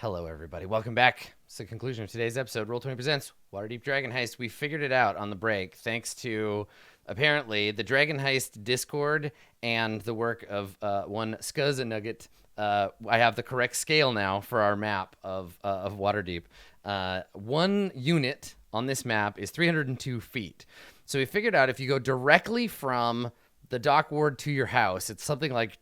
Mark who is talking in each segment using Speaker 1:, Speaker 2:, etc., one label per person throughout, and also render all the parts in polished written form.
Speaker 1: Hello, everybody. Welcome back. It's the conclusion of today's episode. Roll20 presents Waterdeep Dragon Heist. We figured it out on the break thanks to, apparently, the Dragon Heist Discord and the work of one Scuzz and Nugget. I have the correct scale now for our map of Waterdeep. One unit on this map is 302 feet. So we figured out if you go directly from the dock ward to your house, it's something like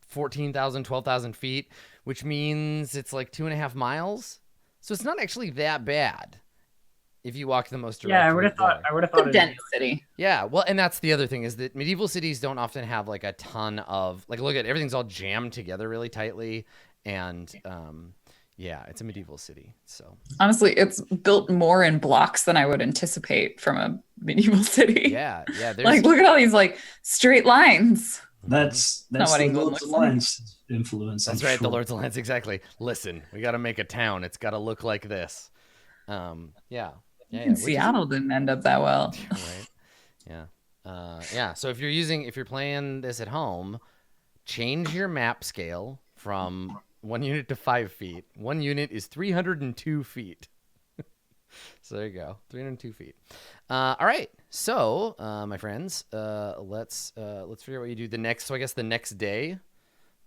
Speaker 1: 14,000, 12,000 feet, which means it's like 2.5 miles. So it's not actually that bad if you walk the most direct.
Speaker 2: Yeah, I would have thought. I would have thought.
Speaker 3: It's a dense city.
Speaker 1: Yeah, well, and that's the other thing is that medieval cities don't often have like a ton of like. Look at everything's all jammed together really tightly, and yeah, it's a medieval city. So
Speaker 3: honestly, it's built more in blocks than I would anticipate from a medieval city.
Speaker 1: yeah.
Speaker 3: Like, look at all these like straight lines.
Speaker 4: That's
Speaker 3: not what
Speaker 4: the
Speaker 3: England
Speaker 4: Lord's
Speaker 3: looks like.
Speaker 4: Alliance influence.
Speaker 1: That's
Speaker 4: I'm
Speaker 1: right, the
Speaker 4: sure.
Speaker 1: Lord's Alliance, exactly. Listen, we got to make a town. It's got to look like this. Yeah.
Speaker 3: Even Seattle didn't end up that well.
Speaker 1: Right. Yeah. So if you're playing this at home, change your map scale from 1 unit to 5 feet. 1 unit is 302 feet. So there you go, 302 feet. All right. So, my friends, let's figure out what you do the next. So I guess the next day.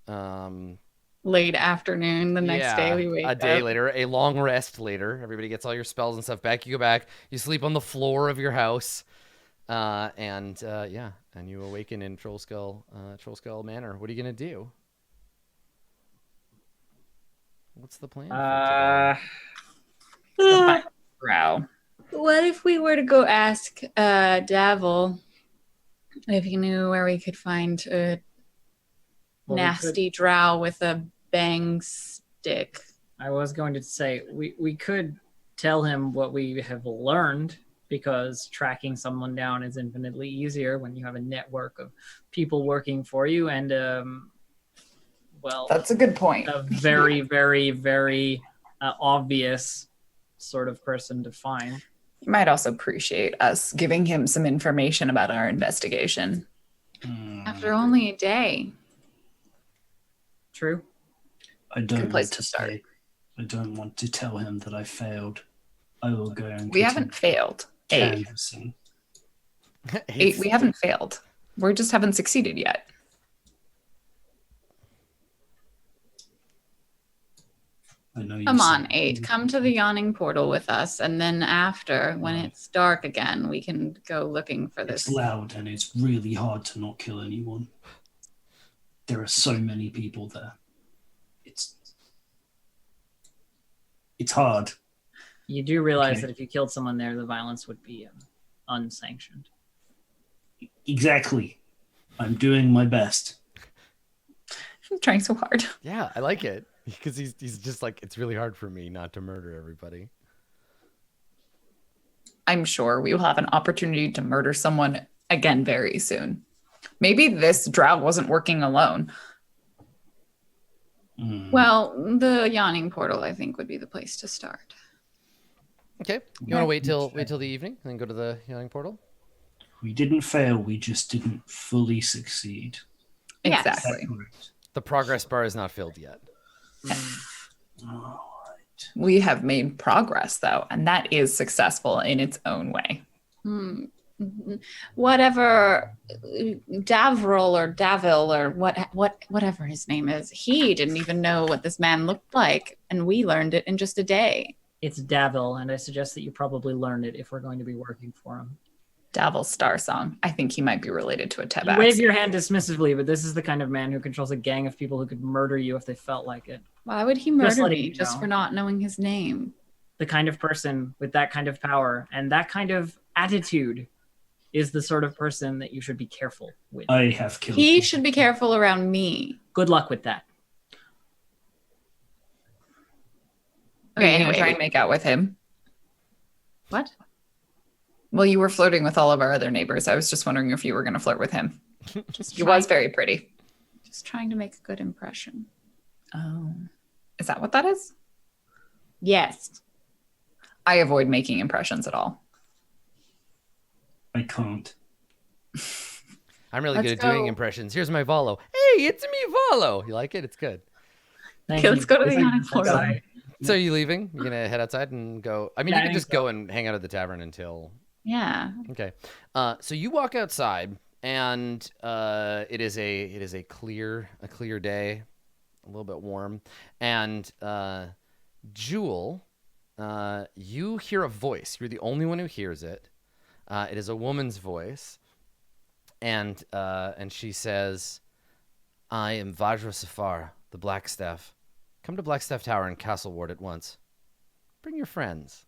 Speaker 5: Late afternoon, the next day we wake up.
Speaker 1: A day later, a long rest later. Everybody gets all your spells and stuff back. You go back. You sleep on the floor of your house, and you awaken in Troll Skull Manor. What are you gonna do? What's the plan?
Speaker 3: Brow.
Speaker 5: What if we were to go ask Davil if he knew where we could find a nasty drow with a bang stick?
Speaker 2: I was going to say we could tell him what we have learned, because tracking someone down is infinitely easier when you have a network of people working for you, and
Speaker 3: That's a good point.
Speaker 2: a very, very, very obvious sort of person to find.
Speaker 3: You might also appreciate us giving him some information about our investigation.
Speaker 5: After only a day.
Speaker 2: True.
Speaker 4: I don't
Speaker 3: Good place
Speaker 4: want
Speaker 3: to start.
Speaker 4: say. I don't want to tell him that I failed. I will go and
Speaker 3: We haven't failed.
Speaker 4: canvassing.
Speaker 3: We haven't failed. We just haven't succeeded yet.
Speaker 4: I know you
Speaker 5: Come on,
Speaker 4: said-
Speaker 5: 8. Come to the yawning portal with us, and then after, when it's dark again, we can go looking for
Speaker 4: It's
Speaker 5: this.
Speaker 4: loud and it's really hard to not kill anyone. There are so many people there. It's hard.
Speaker 2: You do realize
Speaker 4: Okay.
Speaker 2: that if you killed someone there, the violence would be unsanctioned.
Speaker 4: Exactly. I'm doing my best.
Speaker 3: I'm trying so hard.
Speaker 1: Yeah, I like it because he's just like, it's really hard for me not to murder everybody.
Speaker 3: I'm sure we will have an opportunity to murder someone again very soon. Maybe this drow wasn't working alone.
Speaker 5: Well, the yawning portal, I think, would be the place to start.
Speaker 1: Okay, you want to wait till the evening and then go to the healing portal?
Speaker 4: We didn't fail, we just didn't fully succeed.
Speaker 5: Yes.
Speaker 3: Exactly.
Speaker 4: Correct.
Speaker 1: The progress bar is not filled yet.
Speaker 4: All right.
Speaker 3: We have made progress, though, and that is successful in its own way.
Speaker 5: Whatever Davril or Davil or whatever his name is, he didn't even know what this man looked like, and we learned it in just a day.
Speaker 2: It's Davil, and I suggest that you probably learn it if we're going to be working for him.
Speaker 3: Davil Star Song. I think he might be related to a
Speaker 2: You
Speaker 3: Tebax.
Speaker 2: wave your hand dismissively, but this is the kind of man who controls a gang of people who could murder you if they felt like it.
Speaker 5: Why would he murder
Speaker 2: letting
Speaker 5: me
Speaker 2: you
Speaker 5: just
Speaker 2: know.
Speaker 5: for not knowing his name?
Speaker 2: The kind of person with that kind of power and that kind of attitude is the sort of person that you should be careful with.
Speaker 4: I have killed
Speaker 5: He
Speaker 4: people.
Speaker 5: should be careful around me.
Speaker 2: Good luck with that.
Speaker 3: Okay,
Speaker 5: Okay,
Speaker 3: anyway,
Speaker 5: anyway.
Speaker 3: try and make out with him.
Speaker 5: What?
Speaker 3: Well, you were flirting with all of our other neighbors. I was just wondering if you were going to flirt with him.
Speaker 5: Just
Speaker 3: He
Speaker 5: trying,
Speaker 3: was very pretty.
Speaker 5: just trying to make a good impression.
Speaker 3: Oh. Is that what that is?
Speaker 5: Yes.
Speaker 3: I avoid making impressions at all.
Speaker 4: I can't.
Speaker 1: I'm really
Speaker 5: Let's
Speaker 1: good at doing
Speaker 5: go.
Speaker 1: impressions. Here's my Volo. Hey, it's me, Volo. You like it? It's good.
Speaker 2: Thank
Speaker 5: Okay, let's
Speaker 2: you.
Speaker 5: go to the
Speaker 2: Thank you.
Speaker 5: yawning portal.
Speaker 2: Sorry.
Speaker 1: So are you leaving? You're gonna head outside and go. I mean,
Speaker 2: Yeah,
Speaker 1: you
Speaker 2: I
Speaker 1: can
Speaker 2: think
Speaker 1: just go and hang out at the tavern until.
Speaker 5: Yeah.
Speaker 1: Okay. So you walk outside, and it is a clear day, a little bit warm, and Jewel, you hear a voice. You're the only one who hears it. It is a woman's voice, and she says, "I am Vajra Safar, the Blackstaff. Come to Blackstaff Tower in Castle Ward at once. Bring your friends."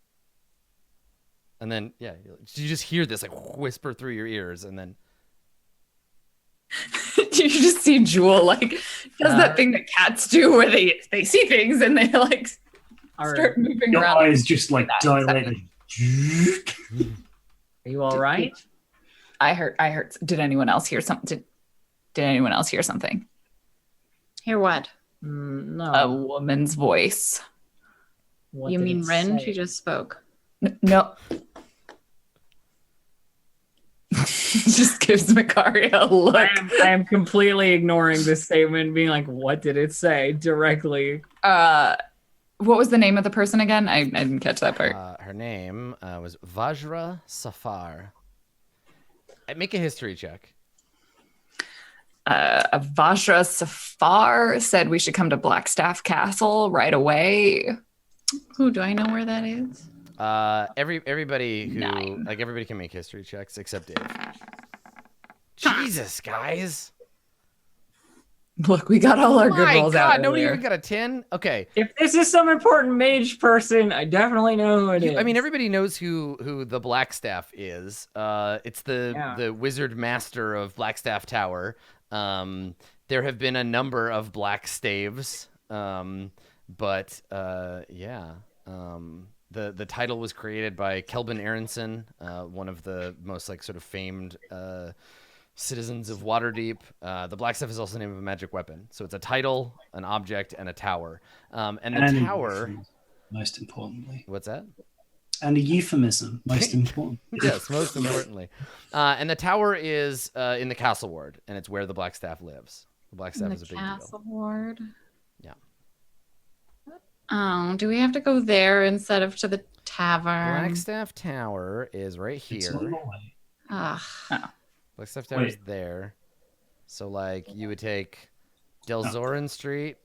Speaker 1: And then, yeah, you just hear this like whisper through your ears, and then
Speaker 3: You just see Jewel like does that thing that cats do where they see things and they like start moving
Speaker 4: Your
Speaker 3: around.
Speaker 4: eyes just like dilated.
Speaker 2: Are you all right?
Speaker 3: I heard. Did anyone else hear something? Did anyone else hear something?
Speaker 5: Hear what?
Speaker 2: No.
Speaker 3: A woman's voice.
Speaker 2: What
Speaker 5: You
Speaker 2: did
Speaker 5: mean
Speaker 2: it
Speaker 5: Ren?
Speaker 2: say?
Speaker 5: She just spoke.
Speaker 3: No. Just gives Makaria a look.
Speaker 2: I am completely ignoring this statement, being like, "What did it say?" directly.
Speaker 3: What was the name of the person again? I didn't catch that part.
Speaker 1: her name was Vajra Safar. Make a history check.
Speaker 3: Vajra Safar said we should come to Blackstaff Castle right away.
Speaker 5: Who do I know where that is?
Speaker 1: Everybody who
Speaker 3: 9.
Speaker 1: everybody can make history checks except Dave. Jesus, guys!
Speaker 3: Look, we got all our good
Speaker 1: My
Speaker 3: rolls out
Speaker 1: God, nobody
Speaker 3: earlier.
Speaker 1: even got a 10. Okay,
Speaker 2: If this is some important mage person, I definitely know who it is.
Speaker 1: I mean everybody knows who the Blackstaff is. It's the wizard master of Blackstaff Tower. There have been a number of black staves, but the title was created by Kelvin Aronson, one of the most sort of famed citizens of Waterdeep. The Blackstaff is also the name of a magic weapon, so it's a title, an object, and a tower. And the tower.
Speaker 4: Most importantly.
Speaker 1: What's that?
Speaker 4: And a euphemism, most important.
Speaker 1: Yes, most importantly. And the tower is in the Castle Ward, and it's where the Blackstaff lives. The Blackstaff is a big
Speaker 5: Castle
Speaker 1: deal.
Speaker 5: Ward.
Speaker 1: Yeah.
Speaker 5: Oh, do we have to go there instead of to the tavern?
Speaker 1: Blackstaff Tower is right
Speaker 4: It's
Speaker 1: here.
Speaker 4: on the way.
Speaker 5: Ah,
Speaker 1: Blackstaff Tower is
Speaker 4: Wait.
Speaker 1: there. So, you would take Delzorin Street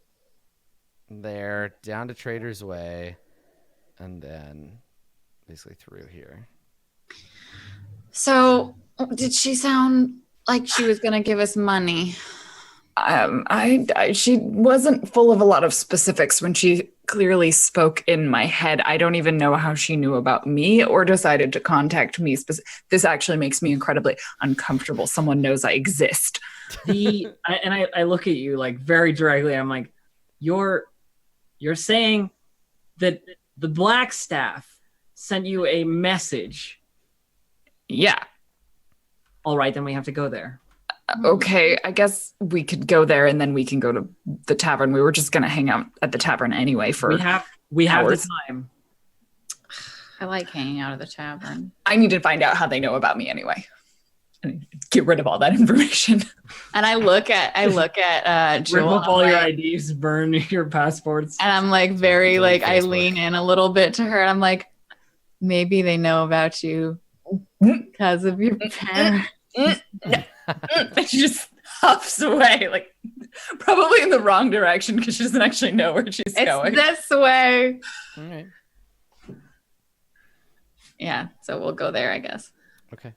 Speaker 1: there, down to Trader's Way, and then basically through here.
Speaker 5: so did she sound like she was gonna give us money?
Speaker 3: She wasn't full of a lot of specifics when she clearly spoke in my head. I don't even know how she knew about me or decided to contact me. This actually makes me incredibly uncomfortable. Someone knows I exist.
Speaker 2: I look at you like very directly. I'm like, you're saying that the Blackstaff sent you a message.
Speaker 3: Yeah.
Speaker 2: All right, then we have to go there.
Speaker 3: Okay, I guess we could go there and then we can go to the tavern. We were just gonna hang out at the tavern anyway for
Speaker 2: We have
Speaker 3: hours.
Speaker 2: the time.
Speaker 5: I like hanging out at the tavern.
Speaker 3: I need to find out how they know about me anyway. And get rid of all that information.
Speaker 5: And I look at
Speaker 2: Rip
Speaker 5: Jewel,
Speaker 2: up all
Speaker 5: and
Speaker 2: your
Speaker 5: I'm like-
Speaker 2: IDs, burn your passports.
Speaker 5: and I'm like very
Speaker 1: Delete
Speaker 5: I
Speaker 1: Facebook.
Speaker 5: lean in a little bit to her. I'm like, maybe they know about you because of your parents.
Speaker 3: She just huffs away, like probably in the wrong direction because she doesn't actually know where she's going.
Speaker 5: It's this way.
Speaker 1: All right.
Speaker 5: Yeah, so we'll go there, I guess.
Speaker 1: Okay.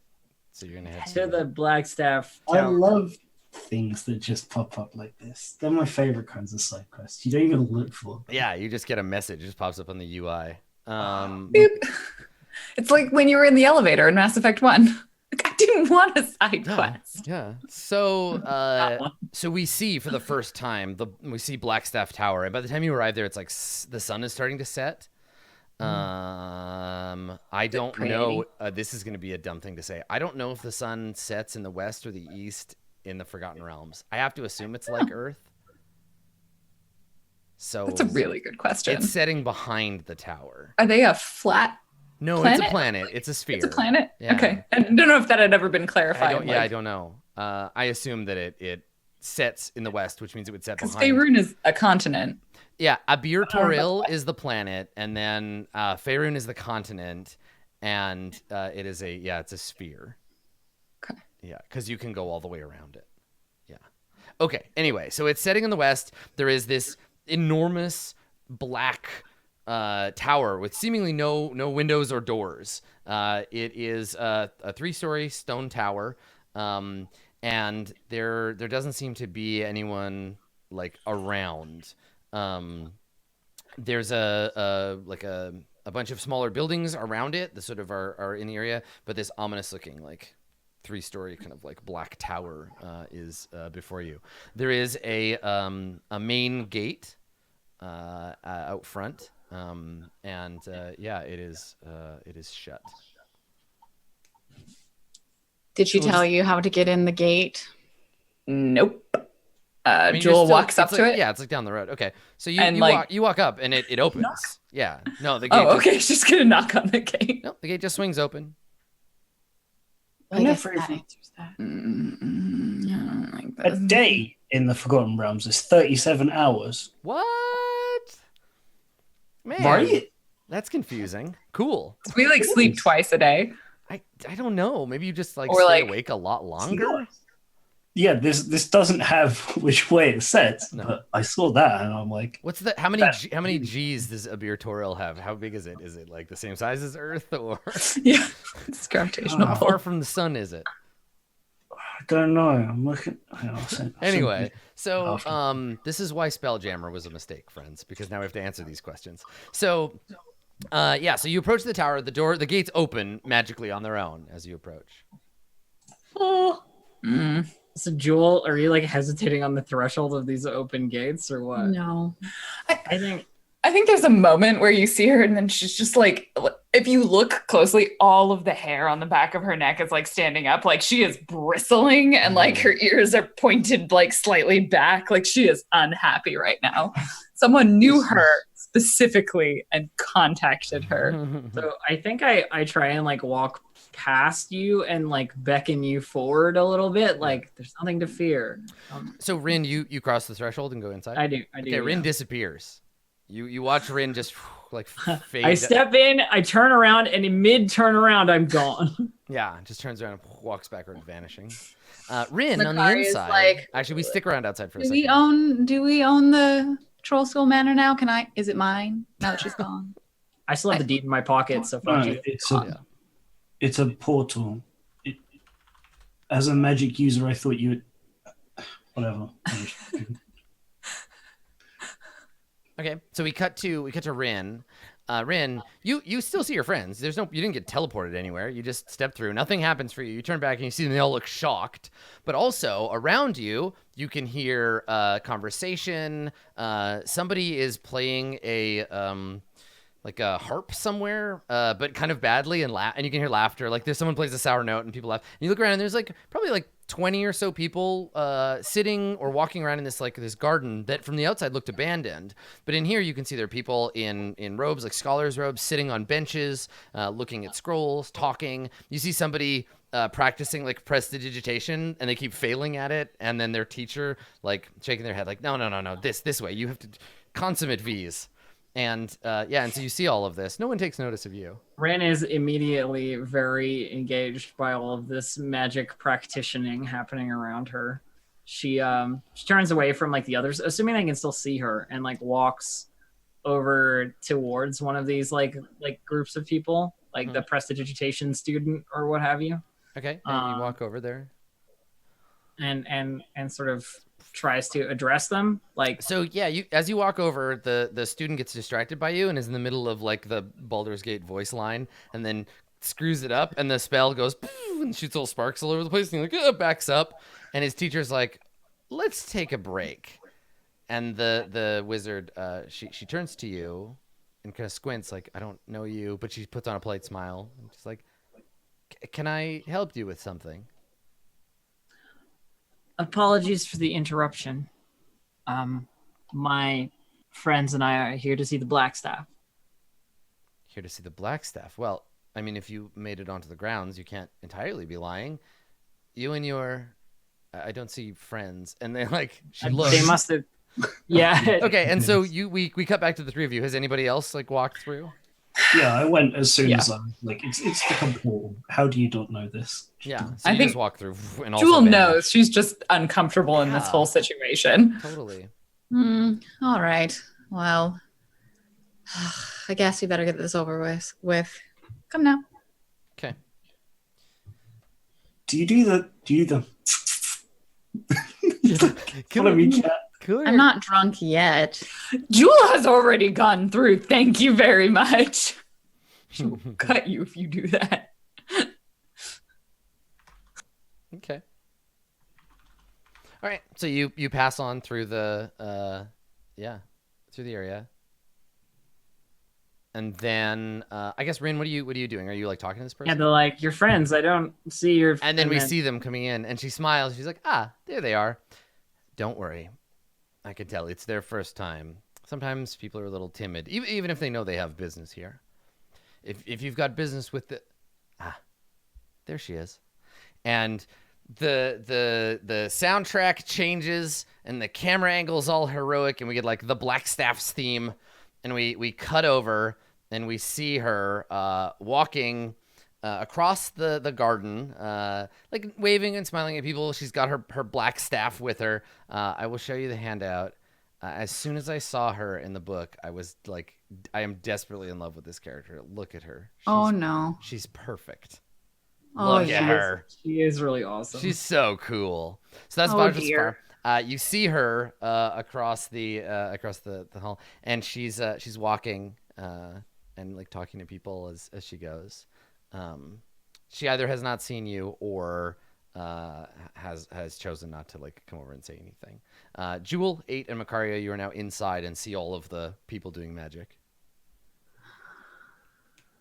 Speaker 1: So you're going to head
Speaker 2: To the Blackstaff
Speaker 4: I
Speaker 2: Tower.
Speaker 4: love things that just pop up like this. They're my favorite kinds of side quests. You don't even look for them.
Speaker 1: Yeah, you just get a message. It just pops up on the UI.
Speaker 3: Boop. It's like when you were in the elevator in Mass Effect 1. Like, I didn't want a side quest.
Speaker 1: Yeah. So so we see for the first time, we see Blackstaff Tower. And by the time you arrive there, it's like the sun is starting to set. I don't know. This is going to be a dumb thing to say. I don't know if the sun sets in the west or the east in the Forgotten Realms. I have to assume it's like Earth. So
Speaker 3: That's a really good question.
Speaker 1: It's setting behind the tower.
Speaker 3: Are they a flat?
Speaker 1: No,
Speaker 3: Planet?
Speaker 1: it's a planet. It's a sphere.
Speaker 3: It's a planet?
Speaker 1: Yeah.
Speaker 3: Okay. I don't know if that had ever been clarified.
Speaker 1: I don't know. I assume that it sets in the west, which means it would set
Speaker 3: Because
Speaker 1: behind.
Speaker 3: Faerun is a continent.
Speaker 1: Yeah, Abir Toril is the planet, and then Faerun is the continent, and it is it's a sphere.
Speaker 3: Okay.
Speaker 1: Yeah, because you can go all the way around it. Yeah. Okay. Anyway, so it's setting in the west. There is this enormous black tower with seemingly no windows or doors. It is a 3-story stone tower, and there doesn't seem to be anyone like around. There's a bunch of smaller buildings around it that sort of are in the area, but this ominous looking like 3-story kind of like black tower is before you. There is a main gate out front, and it is shut.
Speaker 5: Did she tell you how to get in the gate?
Speaker 3: Nope.
Speaker 1: I mean,
Speaker 3: Joel walks up to it.
Speaker 1: Yeah, it's like down the road. Okay, so
Speaker 3: And,
Speaker 1: you walk up and it opens.
Speaker 3: Knock?
Speaker 1: Yeah, no, the gate.
Speaker 3: Oh, okay. She's gonna knock on the gate.
Speaker 1: No, the gate just swings open.
Speaker 5: I guess that answers that.
Speaker 3: I don't like
Speaker 4: A
Speaker 3: this.
Speaker 4: day in the Forgotten Realms is 37 hours.
Speaker 1: What? Man,
Speaker 4: Right?
Speaker 1: That's confusing. Cool.
Speaker 3: We like sleep twice a day.
Speaker 1: I don't know. Maybe you just like
Speaker 3: Or,
Speaker 1: stay
Speaker 3: like-
Speaker 1: awake a lot longer.
Speaker 4: Yeah, this doesn't have which way it sets,
Speaker 1: No.
Speaker 4: but I saw that and I'm like,
Speaker 1: What's the how many G's does Abir Toril have? How big is it? Is it like the same size as Earth, or
Speaker 3: Yeah, it's gravitational
Speaker 1: how
Speaker 3: pull.
Speaker 1: far from the sun is it?
Speaker 4: I don't know. I'm looking. hang on, I'll send-
Speaker 1: Anyway, so
Speaker 4: Awesome.
Speaker 1: this is why Spelljammer was a mistake, friends, because now we have to answer these questions. So so you approach the tower, the gates open magically on their own as you approach.
Speaker 2: Oh.
Speaker 3: Mm.
Speaker 2: So Joel, are you like hesitating on the threshold of these open gates or what?
Speaker 5: No.
Speaker 2: I think
Speaker 3: I think there's a moment where you see her and then she's just like, if you look closely, all of the hair on the back of her neck is like standing up. Like she is bristling and like her ears are pointed like slightly back. Like she is unhappy right now. Someone knew her specifically and contacted her.
Speaker 2: so. I think I try and like walk past you and like beckon you forward a little bit. Like there's nothing to fear.
Speaker 1: So Rin, you cross the threshold and go inside.
Speaker 2: I do.
Speaker 1: Okay, Rin disappears. You watch Rin just like fade.
Speaker 2: I step in, I turn around, and in mid turnaround, I'm gone.
Speaker 1: Yeah, just turns around and walks backward, vanishing. Rin on the
Speaker 5: Makari is
Speaker 1: inside.
Speaker 5: like,
Speaker 1: Actually, we stick around outside for a
Speaker 5: Do
Speaker 1: second.
Speaker 5: we own the Troll Skull Manor now? Is it mine now that she's gone?
Speaker 2: I still have the deed in my pocket, so
Speaker 4: No,
Speaker 2: fuck you.
Speaker 4: it's a portal. As a magic user, I thought you would. Whatever.
Speaker 1: Okay, so we cut to Rin. Rin, you still see your friends. You didn't get teleported anywhere. You just stepped through. Nothing happens for you. You turn back and you see them. They all look shocked. But also around you, you can hear conversation. Somebody is playing a harp somewhere, but kind of badly, and you can hear laughter. Like there's someone plays a sour note and people laugh. And you look around and there's like probably like 20 or so people sitting or walking around in this garden that from the outside looked abandoned. But in here you can see there are people in robes, like scholars' robes, sitting on benches, looking at scrolls, talking. You see somebody practicing like prestidigitation and they keep failing at it, and then their teacher like shaking their head like no, this way, you have to consummate V's. And so you see all of this. No one takes notice of you.
Speaker 2: Ren is immediately very engaged by all of this magic practicing happening around her. She turns away from like the others, assuming they can still see her, and like walks over towards one of these like groups of people, like the prestidigitation student or what have you.
Speaker 1: Okay, and you walk over there.
Speaker 2: And sort of tries to address them, like
Speaker 1: so. Yeah, as you walk over, the student gets distracted by you and is in the middle of like the Baldur's Gate voice line, and then screws it up, and the spell goes and shoots little sparks all over the place, and he like backs up, and his teacher's like, "Let's take a break." And the wizard, she turns to you and kind of squints, like, "I don't know you," but she puts on a polite smile. And she's like, "Can I help you with something?"
Speaker 2: Apologies for the interruption. My friends and I are here to see the Blackstaff.
Speaker 1: Here to see the Blackstaff. Well, I mean, if you made it onto the grounds, you can't entirely be lying. You and your, I don't see friends, and they like she looks.
Speaker 2: They must have Yeah.
Speaker 1: Okay, and so we cut back to the three of you. Has anybody else like walked through?
Speaker 4: Yeah, I went as soon
Speaker 3: Yeah.
Speaker 4: as I like. It's the portal. How do you not know this?
Speaker 1: Yeah, so
Speaker 3: I
Speaker 1: you
Speaker 3: think
Speaker 1: just walk through and also
Speaker 3: Jewel
Speaker 1: vanish.
Speaker 3: knows. She's just uncomfortable in this
Speaker 1: Yeah.
Speaker 3: whole situation.
Speaker 1: Totally.
Speaker 5: All right. Well, I guess we better get this over with. Come now.
Speaker 1: Okay.
Speaker 4: Do you do the follow me, cat?
Speaker 5: I'm not drunk yet.
Speaker 3: Jewel has already gone through. Thank you very much. She will cut you if you do that.
Speaker 1: Okay. All right. So you pass on through the through the area. And then I guess Rin, what are you doing? Are you like talking to this person?
Speaker 2: Yeah, they're like, you're friends. I don't see your.
Speaker 1: And then we see them coming in, and she smiles. She's like, "Ah, there they are. Don't worry. I can tell it's their first time. Sometimes people are a little timid, even if they know they have business here. If you've got business with there she is." And the soundtrack changes, and the camera angle's all heroic, and we get like the Blackstaff's theme, and we cut over, and we see her walking across the garden, like waving and smiling at people. She's got her black staff with her. I will show you the handout. As soon as I saw her in the book, I was like, I am desperately in love with this character. Look at her.
Speaker 5: Oh no.
Speaker 1: She's perfect.
Speaker 5: Oh
Speaker 1: Look at
Speaker 5: yeah.
Speaker 1: her.
Speaker 2: She is really awesome.
Speaker 1: She's so cool. So that's
Speaker 5: Oh,
Speaker 1: about just
Speaker 5: dear.
Speaker 1: far. You see her across the hall, and she's walking and like talking to people as she goes. She either has not seen you or has chosen not to like come over and say anything. Jewel, 8, and Macaria, you are now inside and see all of the people doing magic.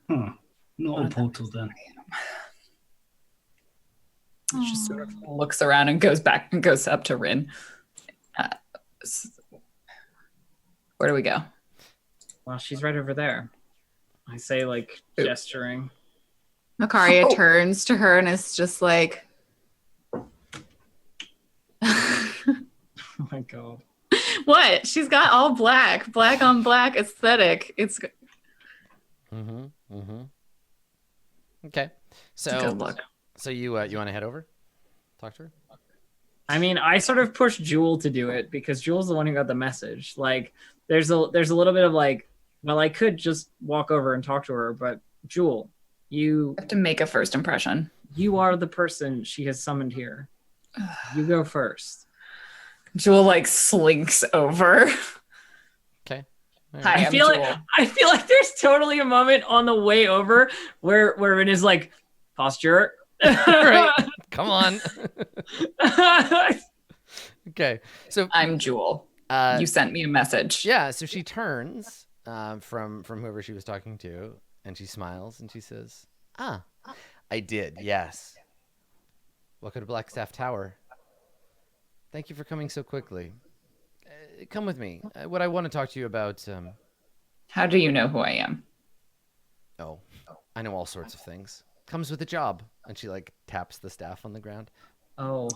Speaker 4: Not a portal then.
Speaker 3: She just sort of looks around and goes back and goes up to Rin. Where do we go?
Speaker 2: Well, she's right over there. I say, like,
Speaker 3: Ooh.
Speaker 2: gesturing.
Speaker 5: Macaria
Speaker 3: Oh.
Speaker 5: turns to her and is just like,
Speaker 2: Oh my god.
Speaker 5: what? She's got all black on black aesthetic. It's
Speaker 1: Okay, so
Speaker 3: Good luck.
Speaker 1: so you want to head over, talk to her.
Speaker 2: I mean, I sort of pushed Jewel to do it because Jewel's the one who got the message. Like, there's a little bit of like, well, I could just walk over and talk to her, but Jewel, you
Speaker 3: have to make a first impression.
Speaker 2: are the person she has summoned here. You go first.
Speaker 3: Jewel like slinks over.
Speaker 1: Okay. All
Speaker 3: Hi,
Speaker 1: right.
Speaker 3: I'm
Speaker 2: feel
Speaker 3: Jewel.
Speaker 2: I feel like there's totally a moment on the way over where Rin is like, posture.
Speaker 1: Right. Come on. Okay. So
Speaker 3: I'm Jewel. You sent me a message.
Speaker 1: yeah, so she turns from whoever she was talking to, and she smiles and she says, "Ah, I did. Yes. Welcome to Blackstaff Tower. Thank you for coming so quickly. Come with me. What I want to talk to you about.
Speaker 3: How do you know who I am?
Speaker 1: Oh, I know all sorts of things. Comes with a job." And she like taps the staff on the ground.
Speaker 2: Oh,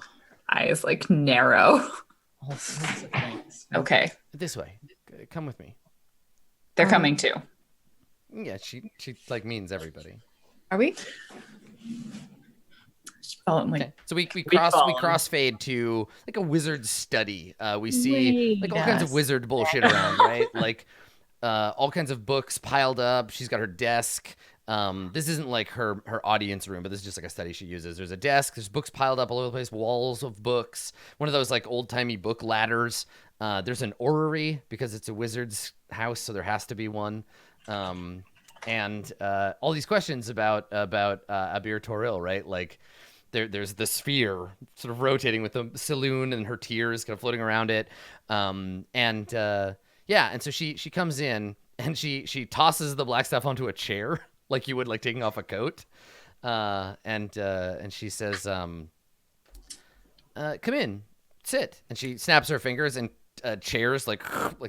Speaker 3: Eyes like narrow.
Speaker 2: all sorts of things.
Speaker 3: Okay,
Speaker 1: This way. Come with me.
Speaker 3: they're coming too.
Speaker 1: Yeah, she like means everybody.
Speaker 5: are we?
Speaker 3: Oh, I'm like,
Speaker 1: Okay. So we
Speaker 2: follow.
Speaker 1: crossfade to like a wizard's study. We see
Speaker 5: Wait,
Speaker 1: like all kinds of
Speaker 5: yes.
Speaker 1: wizard bullshit around, right? Like all kinds of books piled up. She's got her desk. This isn't like her audience room, but this is just like a study she uses. There's a desk. There's books piled up all over the place. Walls of books. One of those like old timey book ladders. There's an orrery because it's a wizard's house, so there has to be one. And all these questions about Abir Toril, right? Like there's the sphere sort of rotating with the saloon and her tears kind of floating around it. And so she comes in and she tosses the black stuff onto a chair like you would like taking off a coat. And she says, come in, sit. And she snaps her fingers and chairs like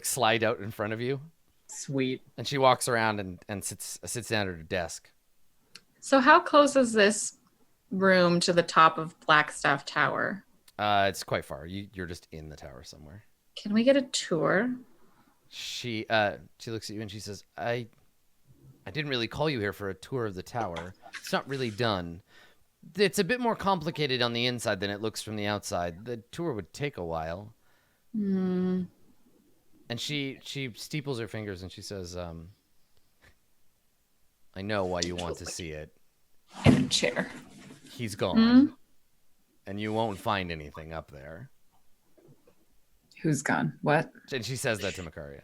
Speaker 1: slide out in front of you.
Speaker 2: Sweet.
Speaker 1: And she walks around and sits down at her desk.
Speaker 5: So how close is this room to the top of Blackstaff Tower?
Speaker 1: It's quite far. You're just in the tower somewhere.
Speaker 5: Can we get a tour?
Speaker 1: She looks at you and she says, I didn't really call you here for a tour of the tower. It's not really done. It's a bit more complicated on the inside than it looks from the outside. The tour would take a while.
Speaker 5: Hmm.
Speaker 1: And she steeples her fingers and she says, I know why you want to see it.
Speaker 3: In a chair.
Speaker 1: He's gone. And you won't find anything up there.
Speaker 3: Who's gone? What?
Speaker 1: And she says that to Makaria.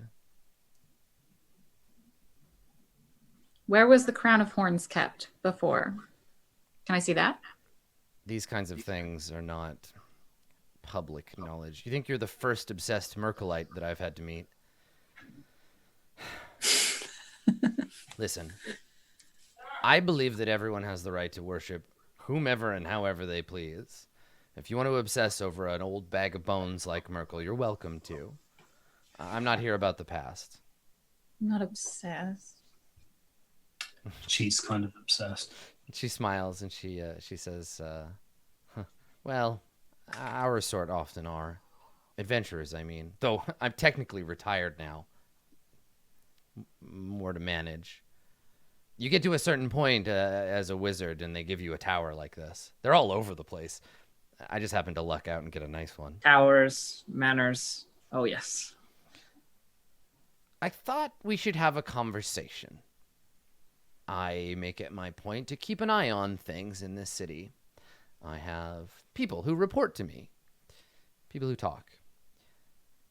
Speaker 5: Where was the crown of horns kept before? Can I see that?
Speaker 1: These kinds of things are not public knowledge. You think you're the first obsessed Merkelite that I've had to meet? Listen, I believe that everyone has the right to worship whomever and however they please. If you want to obsess over an old bag of bones like Merkel, you're welcome to. I'm not here about the past.
Speaker 5: I'm not obsessed.
Speaker 4: She's kind of obsessed.
Speaker 1: She smiles and she says, well, our sort often are. Adventurers, I mean. Though I'm technically retired now. More to manage. You get to a certain point as a wizard and they give you a tower like this. They're all over the place. I just happen to luck out and get a nice one.
Speaker 2: Towers, manors. Oh, yes.
Speaker 1: I thought we should have a conversation. I make it my point to keep an eye on things in this city. I have people who report to me. People who talk.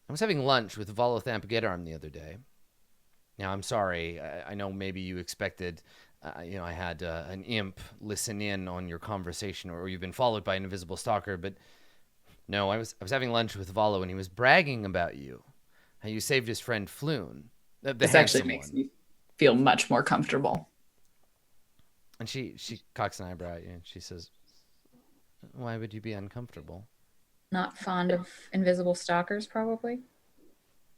Speaker 1: I was having lunch with Volothamp Geddarm the other day. Now, I'm sorry. I know maybe you expected, I had an imp listen in on your conversation, or you've been followed by an invisible stalker. But no, I was having lunch with Volo, and he was bragging about you, how you saved his friend Floon.
Speaker 3: This actually makes me feel much more comfortable.
Speaker 1: And she cocks an eyebrow at you, and she says, "Why would you be uncomfortable?"
Speaker 5: Not fond of invisible stalkers, probably.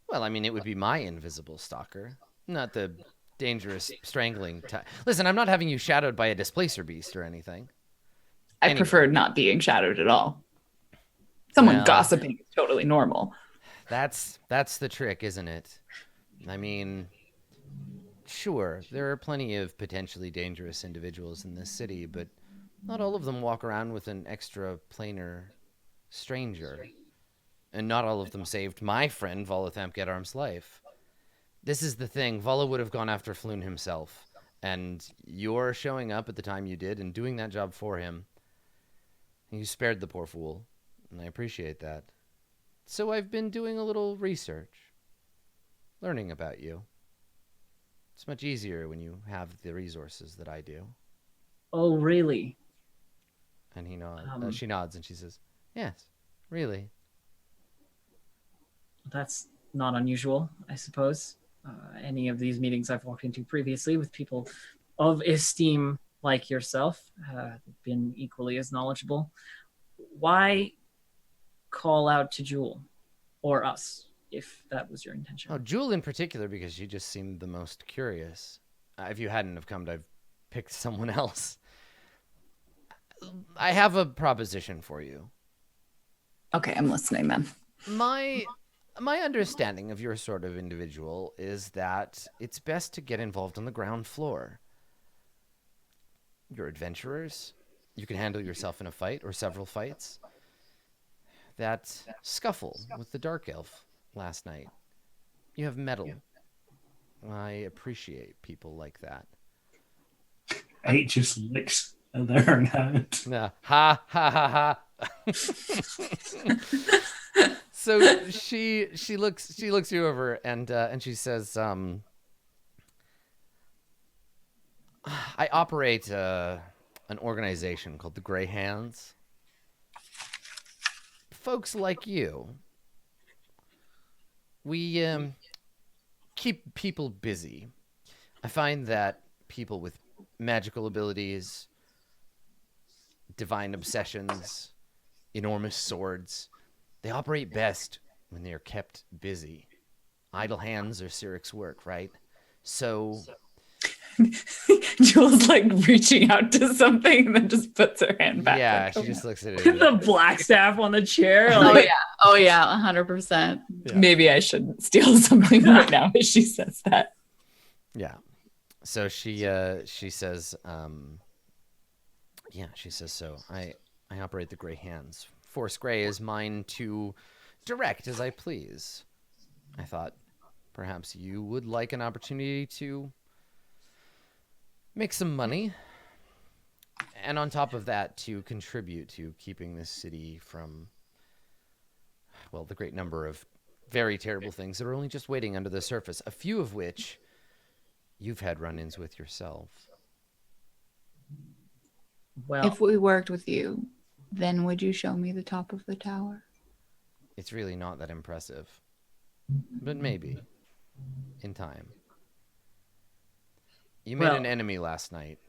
Speaker 1: Well, I mean, it would be my invisible stalker, not the dangerous strangling type. Listen, I'm not having you shadowed by a displacer beast or anything.
Speaker 3: I prefer not being shadowed at all. Someone gossiping is totally normal.
Speaker 1: That's the trick, isn't it? I mean, sure, there are plenty of potentially dangerous individuals in this city, but not all of them walk around with an extra planar stranger. And not all of them saved my friend Volothamp Geddarm's life. This is the thing. Volo would have gone after Floon himself. And you're showing up at the time you did and doing that job for him. You spared the poor fool. And I appreciate that. So I've been doing a little research. Learning about you. It's much easier when you have the resources that I do.
Speaker 2: Oh, really?
Speaker 1: And he nods. She nods and she says, "Yes, really."
Speaker 2: That's not unusual, I suppose. Any of these meetings I've walked into previously with people of esteem like yourself have been equally as knowledgeable. Why call out to Jewel or us, if that was your intention?
Speaker 1: Oh, Jewel in particular, because she just seemed the most curious. If you hadn't have come, I've picked someone else. I have a proposition for you.
Speaker 3: Okay, I'm listening then.
Speaker 1: My understanding of your sort of individual is that it's best to get involved on the ground floor. You're adventurers. You can handle yourself in a fight or several fights. That scuffle with the Dark Elf last night. You have mettle. I appreciate people like that.
Speaker 4: 8 just licks their own hand.
Speaker 1: Nah. Ha ha ha ha. So she looks you over and she says, I operate an organization called the Grey Hands. Folks like you, we keep people busy. I find that people with magical abilities, divine obsessions, enormous swords, they operate best when they are kept busy. Idle hands are Cyric's work, right? So
Speaker 3: Jules like reaching out to something and then just puts her hand back.
Speaker 1: Yeah,
Speaker 3: like,
Speaker 1: she
Speaker 3: "Oh,
Speaker 1: just
Speaker 3: no."
Speaker 1: looks at it.
Speaker 2: The black staff on the chair.
Speaker 5: Oh
Speaker 2: Like,
Speaker 5: yeah. Oh yeah. 100%.
Speaker 1: Yeah.
Speaker 3: Maybe I shouldn't steal something right now as she says that.
Speaker 1: Yeah. So she says, she says, so I operate the Gray Hands. Force Gray is mine to direct as I please. I thought perhaps you would like an opportunity to make some money. And on top of that, to contribute to keeping this city from, well, the great number of very terrible things that are only just waiting under the surface, a few of which you've had run-ins with yourself.
Speaker 2: well,
Speaker 5: If we worked with you, then would you show me the top of the tower?
Speaker 1: It's really not that impressive. But maybe. In time. You made
Speaker 2: Well-
Speaker 1: an enemy last night.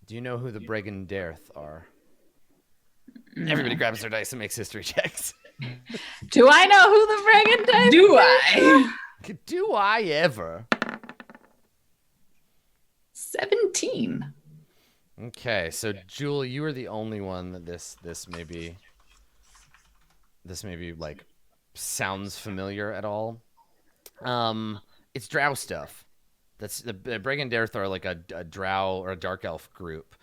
Speaker 1: Do you know who the Brigandarth are? Everybody grabs their dice and makes history checks.
Speaker 5: Do I know who the Brigand is?
Speaker 3: Do I?
Speaker 1: Do I ever?
Speaker 3: 17.
Speaker 1: Okay, so Jewel, you are the only one that this maybe like sounds familiar at all. It's drow stuff. That's the Brigandarth are like a drow or a dark elf group.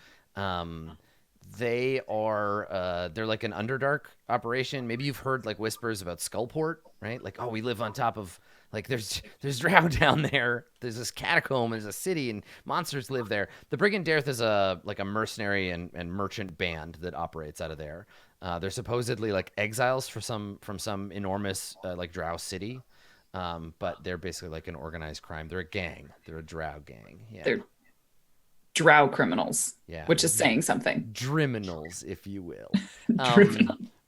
Speaker 1: They are they're like an underdark operation. Maybe you've heard like whispers about Skullport, right? Like, oh, we live on top of, like, there's drow down there. There's this catacomb, there's a city, and monsters live there. The Brigandarth is a mercenary and merchant band that operates out of there. They're supposedly like exiles from some enormous like drow city, but they're basically like an organized crime. They're a gang. They're a drow gang. Yeah.
Speaker 3: They're drow criminals,
Speaker 1: Yeah.
Speaker 3: which is saying something.
Speaker 1: Driminals, if you will.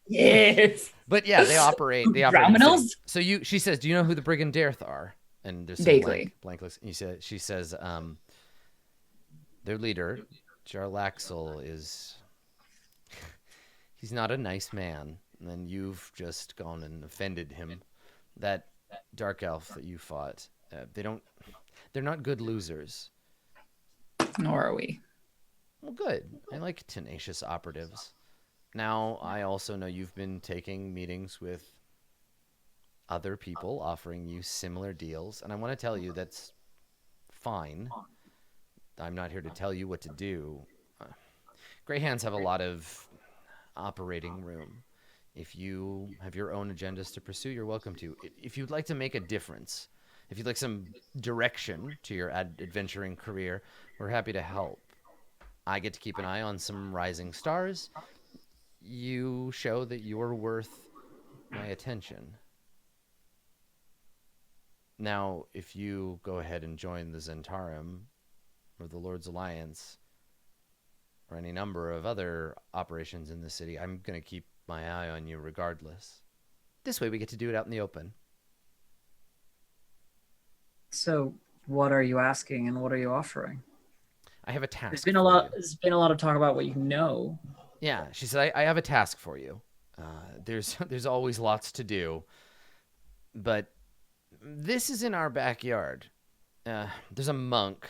Speaker 3: Yes.
Speaker 1: But yeah, they operate. They operate. in the
Speaker 3: Drominals?
Speaker 1: city. So she says, "Do you know who the Brigandarth are?" And there's some
Speaker 3: Vaguely.
Speaker 1: blank looks. And she says, their leader, Jarlaxle, is he's not a nice man, and you've just gone and offended him. That dark elf that you fought, they're not good losers.
Speaker 3: Nor are we.
Speaker 1: Well, good. I like tenacious operatives. Now, I also know you've been taking meetings with other people offering you similar deals, and I want to tell you that's fine. I'm not here to tell you what to do. Grey Hands have a lot of operating room. If you have your own agendas to pursue, you're welcome to. If you'd like to make a difference, if you'd like some direction to your adventuring career, we're happy to help. I get to keep an eye on some rising stars. You show that you're worth my attention. Now, if you go ahead and join the Zentarum or the Lord's Alliance or any number of other operations in the city, I'm going to keep my eye on you regardless. This way we get to do it out in the open.
Speaker 2: so what are you asking and what are you offering?
Speaker 1: I have a task.
Speaker 2: There's been
Speaker 1: for
Speaker 2: a lot.
Speaker 1: you.
Speaker 2: There's been a lot of talk about what you know.
Speaker 1: Yeah, she said, I have a task for you. There's always lots to do, but this is in our backyard. There's a monk,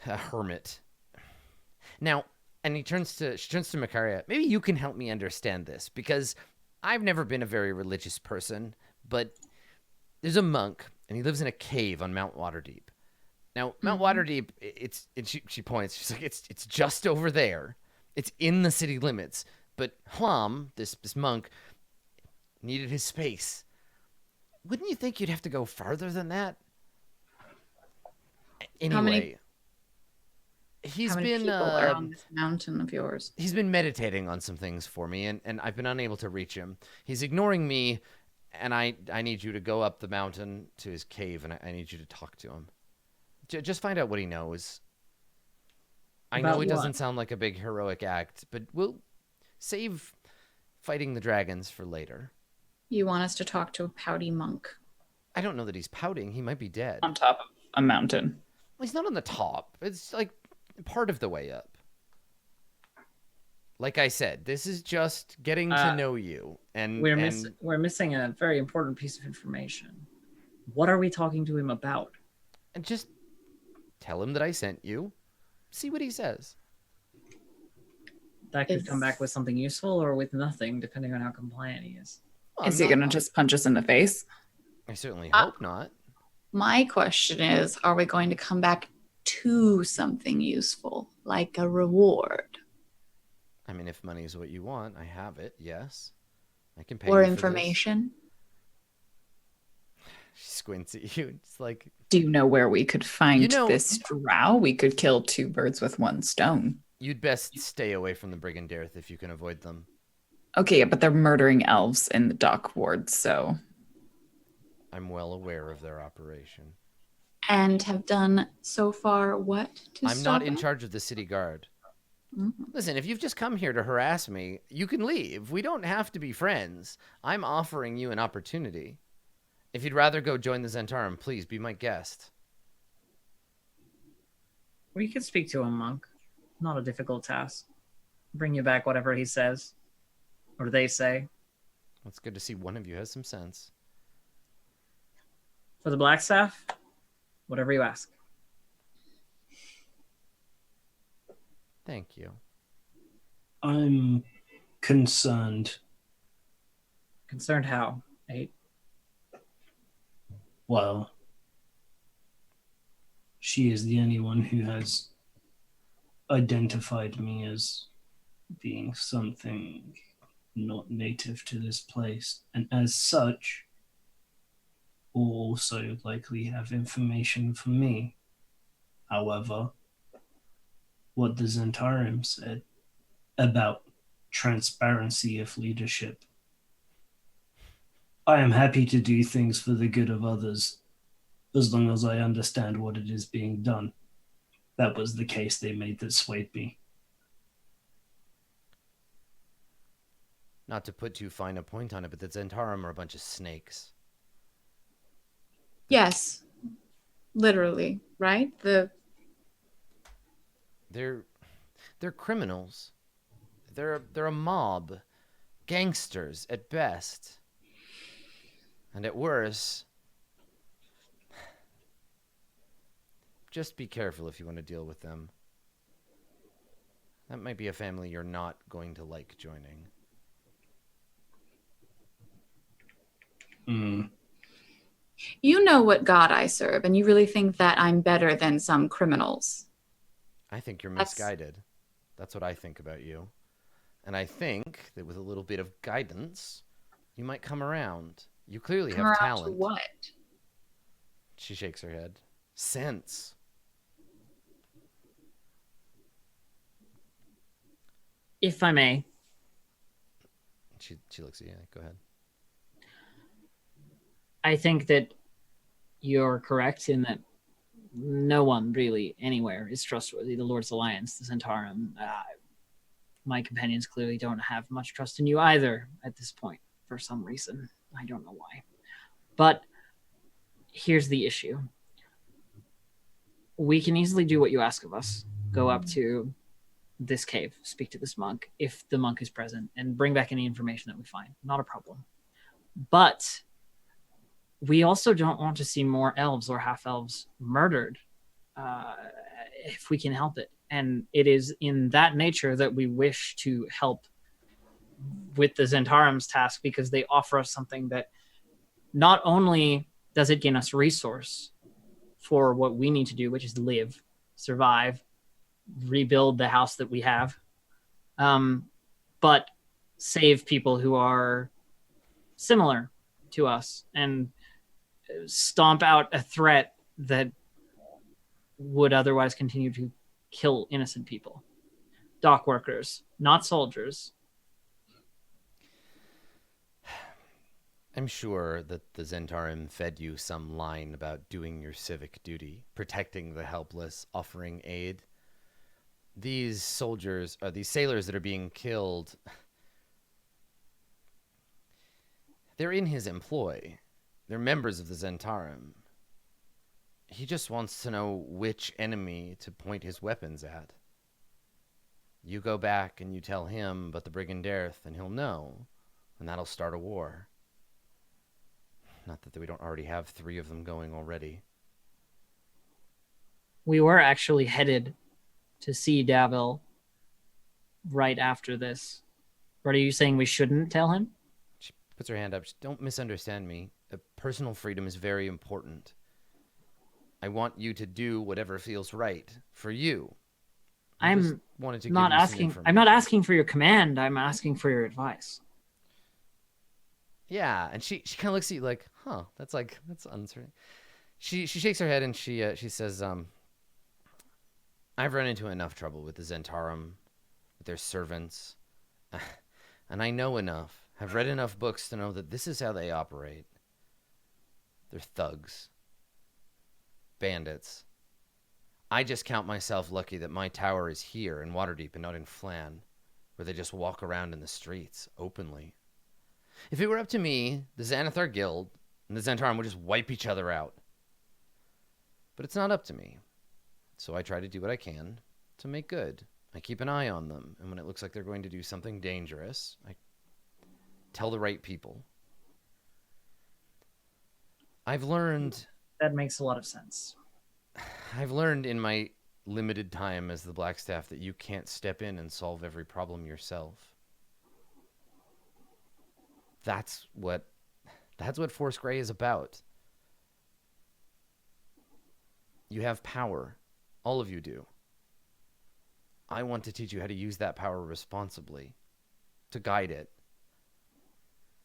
Speaker 1: a hermit. Now, and she turns to Makaria. Maybe you can help me understand this, because I've never been a very religious person, but there's a monk, and he lives in a cave on Mount Waterdeep. Now, Mount Waterdeep, she points, she's like, it's just over there. It's in the city limits. But Hlam, this monk, needed his space. Wouldn't you think you'd have to go farther than that? Anyway,
Speaker 5: How many people are on this mountain of yours?
Speaker 1: he's been meditating on some things for me, and I've been unable to reach him. He's ignoring me, and I need you to go up the mountain to his cave, and I need you to talk to him. Just find out what he knows. I know
Speaker 2: About
Speaker 1: it doesn't
Speaker 2: what?
Speaker 1: sound like a big heroic act, but we'll save fighting the dragons for later.
Speaker 5: You want us to talk to a pouty monk?
Speaker 1: I don't know that he's pouting. He might be dead.
Speaker 3: On top of a mountain.
Speaker 1: Well, he's not on the top. It's like part of the way up. Like I said, this is just getting to know you. And
Speaker 2: We're missing a very important piece of information. What are we talking to him about?
Speaker 1: And just tell him that I sent you. See what he says.
Speaker 2: That could come back with something useful or with nothing, depending on how compliant he is.
Speaker 1: Well,
Speaker 3: Is he going to just punch us in the face?
Speaker 1: I certainly hope not.
Speaker 5: My question is, are we going to come back to something useful, like a reward?
Speaker 1: I mean, if money is what you want, I have it, yes. I can pay
Speaker 5: Or
Speaker 1: you for
Speaker 5: information?
Speaker 1: this. She squints at you. It's like,
Speaker 3: Do you know where we could find
Speaker 1: You know-
Speaker 3: this drow? We could kill two birds with one stone.
Speaker 1: you'd best stay away from the Brigandareth if you can avoid them.
Speaker 3: Okay, but they're murdering elves in the dock ward, so
Speaker 1: I'm well aware of their operation.
Speaker 5: And have done so far what to
Speaker 1: I'm
Speaker 5: stop
Speaker 1: not in
Speaker 5: it?
Speaker 1: charge of the city guard.
Speaker 5: Mhm.
Speaker 1: Listen, if you've just come here to harass me, you can leave. We don't have to be friends. I'm offering you an opportunity. If you'd rather go join the Zentarum, please be my guest.
Speaker 2: We could speak to him, monk. Not a difficult task. Bring you back whatever he says. Or they say.
Speaker 1: It's good to see one of you has some sense.
Speaker 2: For the black staff, whatever you ask.
Speaker 1: Thank you.
Speaker 4: I'm concerned.
Speaker 2: Concerned how? 8.
Speaker 4: Well, she is the only one who has identified me as being something not native to this place, and as such, will also likely have information for me. However, what the Zentarum said about transparency of leadership, I am happy to do things for the good of others, as long as I understand what it is being done. That was the case they made that swayed me.
Speaker 1: Not to put too fine a point on it, but the Zentarum are a bunch of snakes.
Speaker 5: Yes. Literally, right?
Speaker 1: They're criminals. They're a mob. Gangsters at best. And at worst, just be careful if you want to deal with them. That might be a family you're not going to like joining.
Speaker 5: You know what God I serve, and you really think that I'm better than some criminals.
Speaker 1: I think you're
Speaker 5: That's-
Speaker 1: misguided. That's what I think about you. And I think that with a little bit of guidance, you might come around. You clearly
Speaker 5: Come
Speaker 1: have
Speaker 5: around
Speaker 1: talent.
Speaker 5: to what?
Speaker 1: She shakes her head. Sense.
Speaker 2: If I may,
Speaker 1: She looks at you. Go ahead.
Speaker 2: I think that you're correct in that no one really anywhere is trustworthy. The Lord's Alliance, the Zentarum, my companions clearly don't have much trust in you either at this point for some reason. I don't know why. But here's the issue. We can easily do what you ask of us. Go up to this cave, speak to this monk, if the monk is present, and bring back any information that we find. Not a problem. But we also don't want to see more elves or half-elves murdered if we can help it. And it is in that nature that we wish to help with the Zentarum's task, because they offer us something that not only does it gain us resource for what we need to do, which is live, survive, rebuild the house that we have, but save people who are similar to us and stomp out a threat that would otherwise continue to kill innocent people. Dock workers, not soldiers.
Speaker 1: I'm sure that the Zentarum fed you some line about doing your civic duty, protecting the helpless, offering aid. These soldiers, or these sailors that are being killed, they're in his employ. They're members of the Zentarum. He just wants to know which enemy to point his weapons at. You go back and you tell him about the Brigandareth, and he'll know, and that'll start a war. Not that we don't already have 3 of them going already.
Speaker 2: we were actually headed to see Davil right after this. But are you saying we shouldn't tell him?
Speaker 1: She puts her hand up. Don't misunderstand me. Personal freedom is very important. I want you to do whatever feels right for you. I just wanted to give you some information.
Speaker 2: I'm not asking for your command. I'm asking for your advice.
Speaker 1: Yeah, and she kind of looks at you like, huh? That's uncertain. She shakes her head and she says, I've run into enough trouble with the Zentarum, with their servants, and I know enough. I've read enough books to know that this is how they operate. They're thugs, bandits. I just count myself lucky that my tower is here in Waterdeep and not in Flan, where they just walk around in the streets openly. If it were up to me, the Xanathar Guild and the Zentarum would just wipe each other out. But it's not up to me. So I try to do what I can to make good. I keep an eye on them, and when it looks like they're going to do something dangerous, I tell the right people. I've learned...
Speaker 2: That makes a lot of sense.
Speaker 1: I've learned in my limited time as the Blackstaff that you can't step in and solve every problem yourself. That's what Force Grey is about. You have power. All of you do. I want to teach you how to use that power responsibly, to guide it.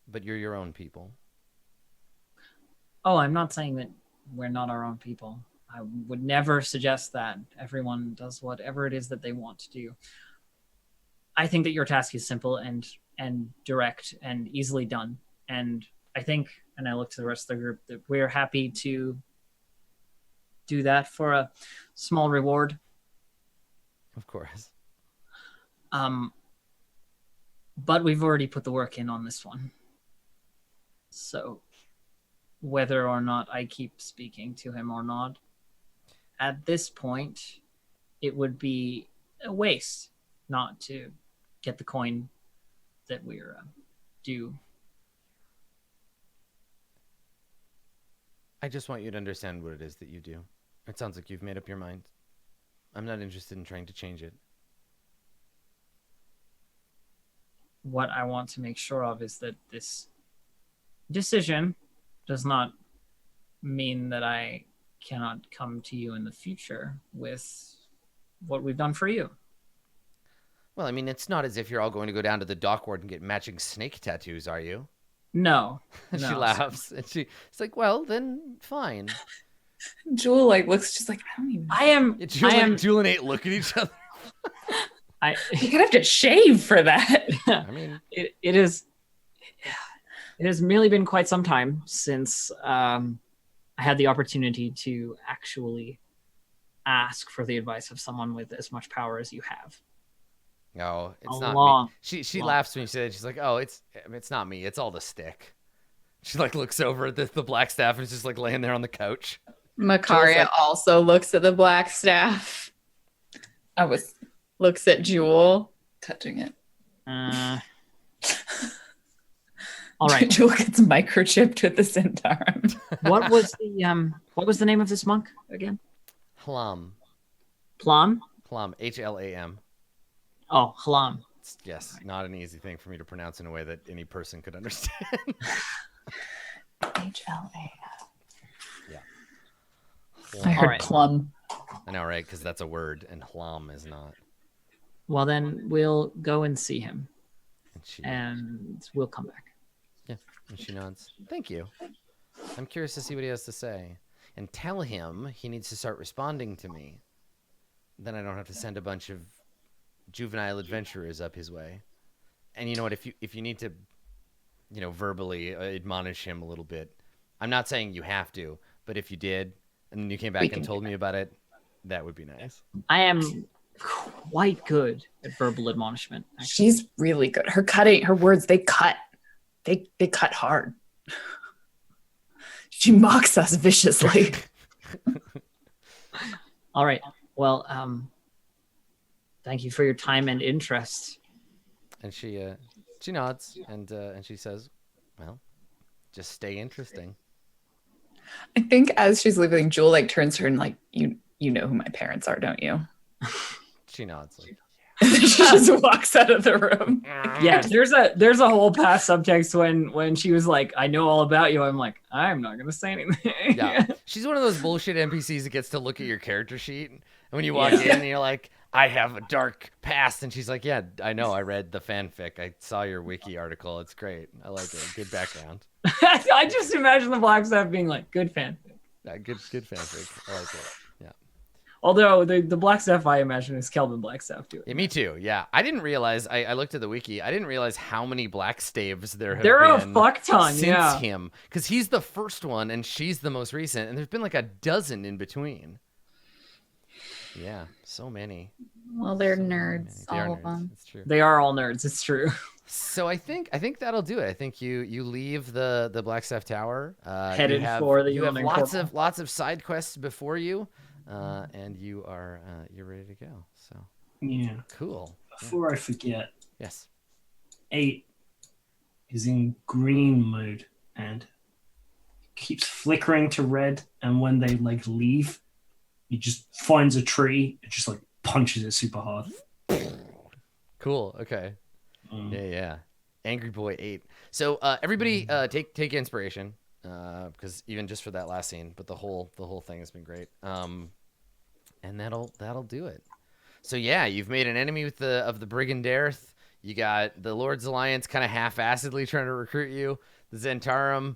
Speaker 1: But you're your own people.
Speaker 2: Oh, I'm not saying that we're not our own people. I would never suggest that. Everyone does whatever it is that they want to do. I think that your task is simple and direct and easily done. And I think, and I look to the rest of the group, that we're happy to do that for a small reward.
Speaker 1: Of course.
Speaker 2: But we've already put the work in on this one. So whether or not I keep speaking to him or not, at this point, it would be a waste not to get the coin that we're due.
Speaker 1: I just want you to understand what it is that you do. It sounds like you've made up your mind. I'm not interested in trying to change it.
Speaker 2: What I want to make sure of is that this decision does not mean that I cannot come to you in the future with what we've done for you.
Speaker 1: Well, I mean, it's not as if you're all going to go down to the dock ward and get matching snake tattoos, are you?
Speaker 2: No.
Speaker 1: She laughs. And she's like, well, then fine.
Speaker 3: Jewel looks just like, I don't even know.
Speaker 1: Jewel and Nate look at each other.
Speaker 3: You're gonna have to shave for that.
Speaker 1: I mean,
Speaker 2: it has merely been quite some time since I had the opportunity to actually ask for the advice of someone with as much power as you have.
Speaker 1: No, it's not me. She laughs when you say it. She's like, oh, it's not me. It's all the stick. She looks over at the black staff and is just laying there on the couch.
Speaker 5: Makaria also looks at the black staff. Looks at Jewel.
Speaker 3: Touching it.
Speaker 2: All right.
Speaker 3: Jewel gets microchipped with the Zentarum.
Speaker 2: What was the name of this monk again?
Speaker 1: Hlam.
Speaker 2: Plum?
Speaker 1: Hlam. Hlam.
Speaker 2: Oh, Hlam.
Speaker 1: Yes, not an easy thing for me to pronounce in a way that any person could understand.
Speaker 3: HLAM.
Speaker 1: Yeah.
Speaker 3: I heard plum.
Speaker 1: I know, right? Because that's a word, and hlam is not.
Speaker 2: Well, then we'll go and see him,
Speaker 1: and
Speaker 2: we'll come back.
Speaker 1: Yeah, and she nods. Thank you. I'm curious to see what he has to say. And tell him he needs to start responding to me. Then I don't have to send a bunch of juvenile adventurers up his way. And you know what? If you need to, verbally admonish him a little bit, I'm not saying you have to, but if you did, and then you came back and told me about it, that would be nice.
Speaker 2: I am quite good at verbal admonishment. Actually.
Speaker 3: She's really good. Her words, they cut. They cut hard. She mocks us viciously.
Speaker 2: All right. Well, thank you for your time and interest.
Speaker 1: And she nods and she says, "Well, just stay interesting."
Speaker 3: I think as she's leaving, Jewel turns to her and you know who my parents are, don't you?
Speaker 1: She nods. Like,
Speaker 3: She just walks out of the room.
Speaker 2: Yeah, there's a whole past subtext when she was like, I know all about you. I'm like, I'm not gonna say anything.
Speaker 1: yeah. She's one of those bullshit NPCs that gets to look at your character sheet. And when you walk
Speaker 2: Yeah.
Speaker 1: in, you're like, I have a dark past. And she's like, yeah, I know. I read the fanfic. I saw your wiki article. It's great. I like it. Good background.
Speaker 2: I just imagine the Black Staff being like, good fanfic.
Speaker 1: Good fanfic. I like it. Yeah.
Speaker 2: Although the Black Staff I imagine is Kelvin Blackstaff doing.
Speaker 1: Yeah, me too. Yeah. I didn't realize, I looked at the wiki. I didn't realize how many black staves there have
Speaker 2: There are
Speaker 1: been
Speaker 2: a fuck ton,
Speaker 1: since
Speaker 2: yeah.
Speaker 1: him. Because he's the first one and she's the most recent. And there's been like a dozen in between. Yeah. So many.
Speaker 5: Well, they're
Speaker 1: So
Speaker 5: nerds,
Speaker 1: many. They are
Speaker 5: all of
Speaker 1: nerds.
Speaker 5: them.
Speaker 1: It's true.
Speaker 2: They are all nerds. It's true.
Speaker 1: So I think that'll do it. I think you leave the Blackstaff Tower,
Speaker 2: Headed
Speaker 1: you have,
Speaker 2: for the
Speaker 1: you have
Speaker 2: Yawning
Speaker 1: lots of side quests before you, and you are you're ready to go. So
Speaker 4: Yeah.
Speaker 1: cool.
Speaker 4: Before I forget,
Speaker 1: Yes.
Speaker 4: 8 is in green mode and keeps flickering to red. And when they like leave, he just finds a tree and just like punches it super hard.
Speaker 1: Cool. Okay.
Speaker 4: Mm.
Speaker 1: Yeah. Angry Boy 8. So everybody take inspiration because even just for that last scene, but the whole thing has been great. And that'll do it. So yeah, you've made an enemy of the Brigandairth. You got the Lord's Alliance kind of half-assedly trying to recruit you. The Zentarum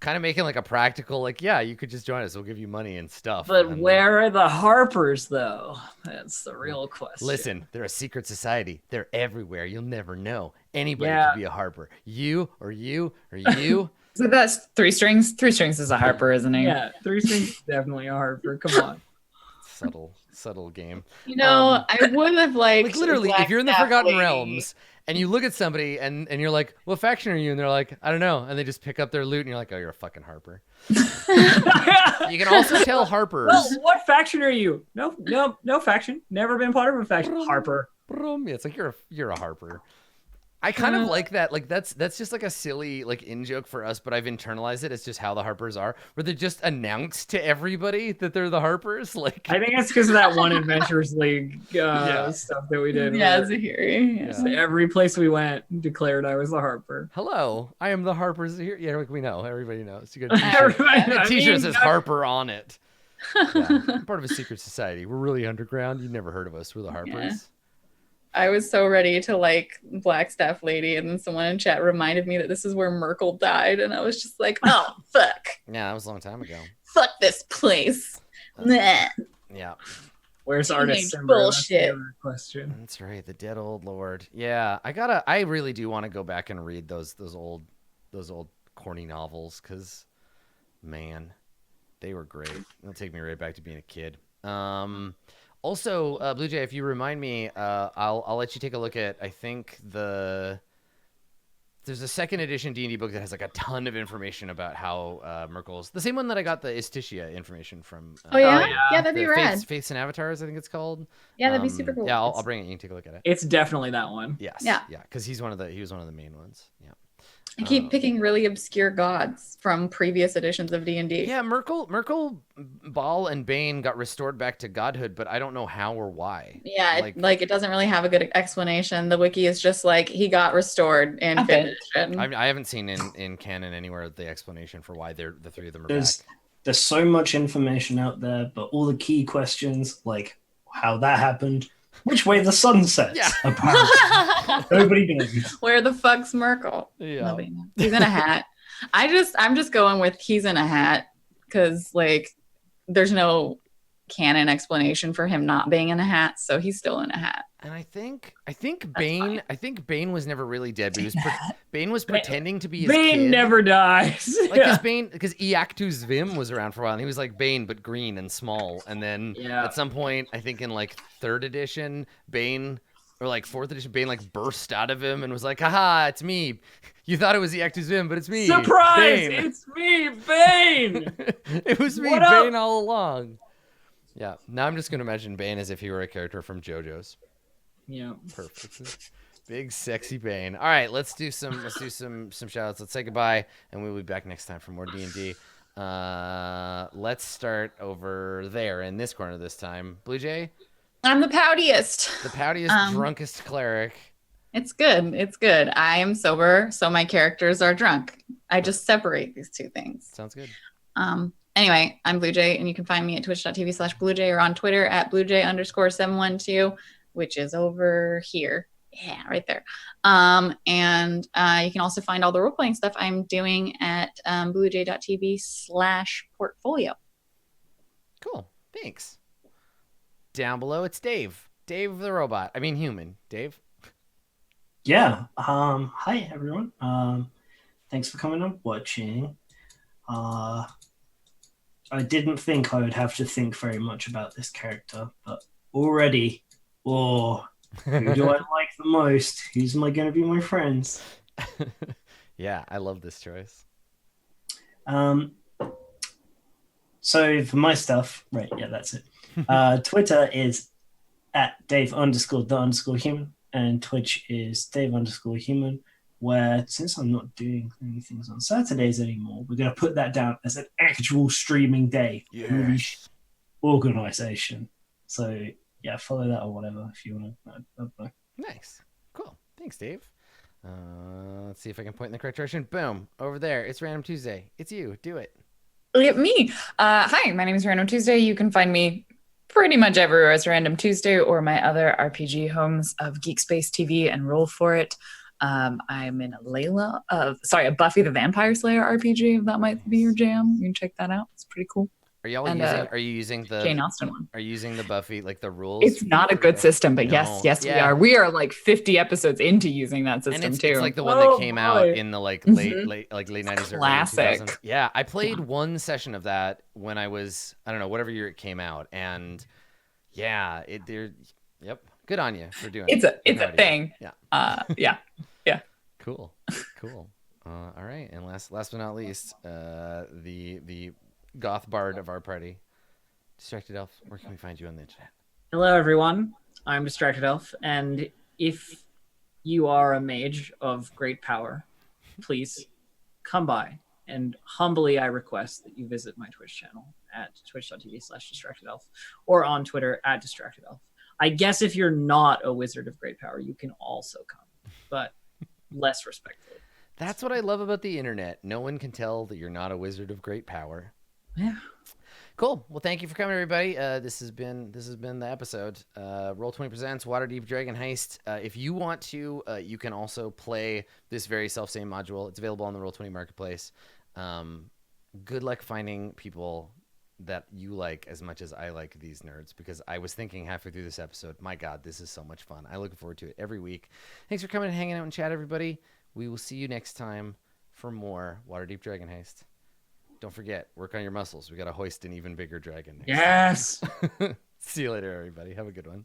Speaker 1: kind of making like a practical, like, yeah, you could just join us. We'll give you money and stuff.
Speaker 2: But
Speaker 1: And
Speaker 2: where are the Harpers, though? That's the real question.
Speaker 1: listen, they're a secret society. They're everywhere. You'll never know. Anybody
Speaker 2: Yeah.
Speaker 1: could be a Harper. You or you or you.
Speaker 3: So that's 3 strings. 3 strings is a harper, isn't he?
Speaker 2: Yeah, 3 strings is definitely a Harper. Come on.
Speaker 1: Subtle game.
Speaker 5: You know, I would have liked
Speaker 1: Like literally, if you're in the
Speaker 5: Blackstaff
Speaker 1: Forgotten
Speaker 5: Lady.
Speaker 1: Realms and you look at somebody and you're like, what faction are you? And they're like, I don't know. And they just pick up their loot and you're like, oh, you're a fucking Harper. You can also tell Harpers.
Speaker 2: Well, what faction are you? No faction. Never been part of a faction. Harper.
Speaker 1: Yeah, it's like you're a Harper. I kind of like that. Like that's just like a silly like in joke for us, but I've internalized it. It's just how the Harpers are, where they just announce to everybody that they're the Harpers. Like
Speaker 2: I think it's because of that one Adventurers League stuff that we did.
Speaker 5: Yeah,
Speaker 2: where
Speaker 5: Zahiri. Yeah.
Speaker 2: every place we went declared I was a Harper.
Speaker 1: hello, I am the Harpers here. Yeah, like we know, everybody knows. You got
Speaker 2: Everybody- I
Speaker 1: t-shirt
Speaker 2: mean,
Speaker 1: says
Speaker 2: that-
Speaker 1: Harper on it. Yeah. I'm part of a secret society. We're really underground. You've never heard of us. We're the Harpers.
Speaker 5: Yeah. I was so ready to like Blackstaff Lady, and then someone in chat reminded me that this is where Merkel died, and I was just like, oh fuck,
Speaker 1: Yeah, that was a long time ago.
Speaker 5: fuck this place. Nah.
Speaker 1: Yeah,
Speaker 2: Where's
Speaker 5: Teenage
Speaker 2: Artist Simber? That's the
Speaker 5: bullshit.
Speaker 2: other question.
Speaker 1: that's right. The dead old lord. Yeah, I really do want to go back and read those old corny novels because, man, they were great. They'll take me right back to being a kid. Also, Blue Jay, if you remind me, I'll let you take a look at. I think there's a second edition D&D book that has like a ton of information about how Merkel's the same one that I got the Istitia information from.
Speaker 5: Oh yeah?
Speaker 2: yeah.
Speaker 5: Yeah, that'd be
Speaker 1: the
Speaker 5: rad.
Speaker 1: Faiths and Avatars, I think it's called.
Speaker 5: Yeah, that'd be super cool.
Speaker 1: Yeah, I'll bring it. You can take a look at it.
Speaker 2: It's definitely that one.
Speaker 1: Yes.
Speaker 5: Yeah.
Speaker 1: Yeah, because he was one of the main ones. Yeah.
Speaker 5: I keep picking really obscure gods from previous editions of D&D.
Speaker 1: Yeah, Merkel, Baal, and Bane got restored back to godhood, but I don't know how or why.
Speaker 5: Yeah, it doesn't really have a good explanation. The wiki is just like he got restored in
Speaker 3: Okay.
Speaker 5: 5th edition.
Speaker 1: I haven't seen in canon anywhere the explanation for why the three of them are
Speaker 4: There's
Speaker 1: back.
Speaker 4: there's so much information out there, but all the key questions like how that happened, which way the sun sets,
Speaker 1: Yeah.
Speaker 4: apparently. Nobody knows.
Speaker 5: Where the fuck's Merkel?
Speaker 1: Yeah.
Speaker 5: Nobody knows. He's in a hat. I'm just going with he's in a hat because like there's no canon explanation for him not being in a hat, so he's still in a hat.
Speaker 1: And I think Bane was never really dead, but Bane was pretending to be his
Speaker 2: Bane
Speaker 1: kid.
Speaker 2: never dies.
Speaker 1: Like because Iactus Vim was around for a while, and he was like Bane but green and small. And then
Speaker 2: Yeah.
Speaker 1: at some point, I think in like 3rd edition, Bane or like 4th edition, Bane like burst out of him and was like, "Haha, it's me. You thought it was Iactus Vim, but it's me.
Speaker 2: Surprise!
Speaker 1: Bane."
Speaker 2: It's me, Bane.
Speaker 1: It was me,
Speaker 2: What up?
Speaker 1: Bane, all along. Yeah. Now I'm just gonna imagine Bane as if he were a character from JoJo's.
Speaker 2: Yeah.
Speaker 1: Perfect. Big sexy Bane. All right, let's do some shout outs. Let's say goodbye, and we'll be back next time for more D&D. Let's start over there in this corner this time. Blue Jay,
Speaker 5: I'm the poutiest.
Speaker 1: the poutiest, drunkest cleric.
Speaker 5: It's good. It's good. I am sober, so my characters are drunk. I just separate these two things.
Speaker 1: Sounds good.
Speaker 5: Anyway, I'm Blue Jay, and you can find me at twitch.tv/BlueJay or on Twitter at BlueJay_712, which is over here. Yeah, right there. And you can also find all the role-playing stuff I'm doing at bluejay.tv/portfolio.
Speaker 1: Cool. Thanks. Down below, it's Dave. Dave the robot. I mean, human. Dave.
Speaker 4: Yeah. Hi everyone. Thanks for coming and watching. I didn't think I would have to think very much about this character, but already, who do I like the most? Who's am I going to be my friends?
Speaker 1: Yeah, I love this choice.
Speaker 4: So for my stuff, right? Yeah, that's it. Twitter is at Dave_the_human, and Twitch is Dave_human. Where since I'm not doing any things on Saturdays anymore, we're going to put that down as an actual streaming day.
Speaker 1: Yes.
Speaker 4: Organization. So yeah, follow that or whatever if you want to.
Speaker 1: Nice. Cool. Thanks, Dave. Let's see if I can point in the correct direction. Boom. Over there. It's Random Tuesday. It's you. Do it.
Speaker 3: Look at me. Hi, my name is Random Tuesday. You can find me pretty much everywhere as Random Tuesday or my other RPG homes of Geek Space TV and Roll for It. I'm in a Buffy the Vampire Slayer RPG, if that might be your jam. You can check that out. It's pretty cool.
Speaker 1: Are you using the
Speaker 3: Jane Austen one?
Speaker 1: Are you using the Buffy, like the rules?
Speaker 3: It's not a good system, but
Speaker 1: No.
Speaker 3: yes,
Speaker 1: Yeah.
Speaker 3: we are. We are like 50 episodes into using that system
Speaker 1: and it's,
Speaker 3: too.
Speaker 1: it's like the one that came out
Speaker 3: boy.
Speaker 1: in the late
Speaker 3: Mhm.
Speaker 1: late 90s or early
Speaker 3: Classic.
Speaker 1: 2000s. Yeah, I played one session of that when I was, I don't know, whatever year it came out, and yeah, yep, good on you for doing
Speaker 3: It's
Speaker 1: it.
Speaker 3: a
Speaker 1: Proud of you.
Speaker 3: thing.
Speaker 1: Yeah.
Speaker 3: Yeah.
Speaker 1: Cool. All right, and last but not least, the goth bard of our party, Distracted Elf. Where can we find you on the internet?
Speaker 2: Hello, everyone. I'm Distracted Elf, and if you are a mage of great power, please come by. And humbly, I request that you visit my Twitch channel at twitch.tv/DistractedElf or on Twitter at DistractedElf. I guess if you're not a wizard of great power, you can also come, but less respectfully.
Speaker 1: That's what I love about the internet. No one can tell that you're not a wizard of great power.
Speaker 2: Yeah.
Speaker 1: Cool. Well, thank you for coming, everybody. This has been the episode. Roll20 presents Waterdeep Dragon Heist. If you want to, you can also play this very self-same module. It's available on the Roll20 marketplace. Good luck finding people that you like as much as I like these nerds, because I was thinking halfway through this episode, my God, this is so much fun. I look forward to it every week. Thanks for coming and hanging out and chat, everybody. We will see you next time for more Waterdeep Dragon Heist. Don't forget, work on your muscles. We got to hoist an even bigger dragon.
Speaker 2: Yes.
Speaker 1: See you later, everybody. Have a good one.